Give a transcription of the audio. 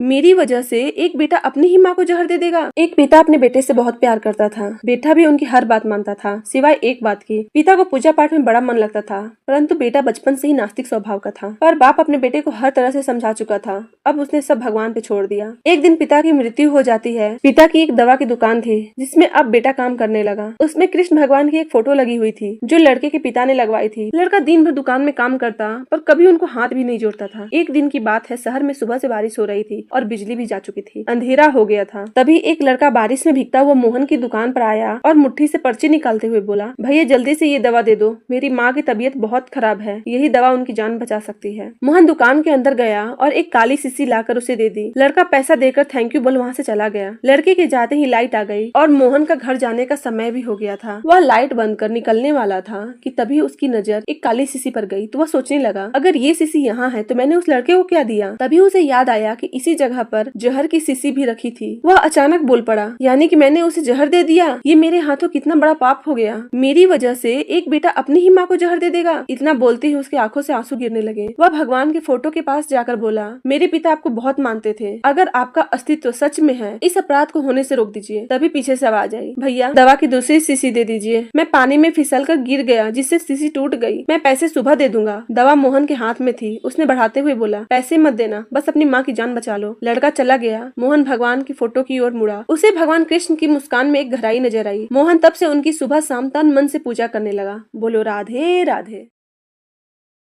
मेरी वजह से एक बेटा अपनी ही माँ को जहर दे देगा। एक पिता अपने बेटे से बहुत प्यार करता था। बेटा भी उनकी हर बात मानता था सिवाय एक बात की। पिता को पूजा पाठ में बड़ा मन लगता था, परंतु बेटा बचपन से ही नास्तिक स्वभाव का था। पर बाप अपने बेटे को हर तरह से समझा चुका था। अब उसने सब भगवान पे छोड़ दिया। एक दिन पिता की मृत्यु हो जाती है। पिता की एक दवा की दुकान थी जिसमें अब बेटा काम करने लगा। उसमें कृष्ण भगवान की एक फोटो लगी हुई थी जो लड़के के पिता ने लगवाई थी। लड़का दिन भर दुकान में काम करता पर कभी उनको हाथ भी नहीं जोड़ता था। एक दिन की बात है, शहर में सुबह से बारिश हो रही थी और बिजली भी जा चुकी थी। अंधेरा हो गया था। तभी एक लड़का बारिश में भीगता हुआ मोहन की दुकान पर आया और मुट्ठी से पर्ची निकालते हुए बोला, भैया जल्दी से ये दवा दे दो, मेरी माँ की तबीयत बहुत खराब है, यही दवा उनकी जान बचा सकती है। मोहन दुकान के अंदर गया और एक काली शीशी लाकर उसे दे दी। लड़का पैसा देकर थैंक यू बोल वहाँ से चला गया। लड़के के जाते ही लाइट आ गई और मोहन का घर जाने का समय भी हो गया था। वह लाइट बंद कर निकलने वाला था कि तभी उसकी नजर एक काली शीशी पर गई। तो वह सोचने लगा, अगर ये शीशी यहाँ है तो मैंने उस लड़के को क्या दिया। तभी उसे याद आया कि इसी जगह पर जहर की शीशी भी रखी थी। वह अचानक बोल पड़ा, यानी कि मैंने उसे जहर दे दिया। ये मेरे हाथों कितना बड़ा पाप हो गया। मेरी वजह से एक बेटा अपनी ही माँ को जहर दे देगा। इतना बोलते ही उसकी आंखों से आंसू गिरने लगे। वह भगवान के फोटो के पास जाकर बोला, मेरे पिता आपको बहुत मानते थे, अगर आपका अस्तित्व सच में है इस अपराध को होने से रोक दीजिए। तभी पीछे से आवाज आई, भैया दवा की दूसरी शीशी दे दीजिए। मैं पानी में फिसल कर गिर गया जिससे शीशी टूट गई। मैं पैसे सुबह दे दूंगा। दवा मोहन के हाथ में थी। उसने बढ़ाते हुए बोला, पैसे मत देना, बस अपनी माँ की जान बचा लो। लड़का चला गया। मोहन भगवान की फोटो की ओर मुड़ा। उसे भगवान कृष्ण की मुस्कान में एक गहराई नजर आई। मोहन तब से उनकी सुबह शाम तन मन से पूजा करने लगा। बोलो राधे राधे।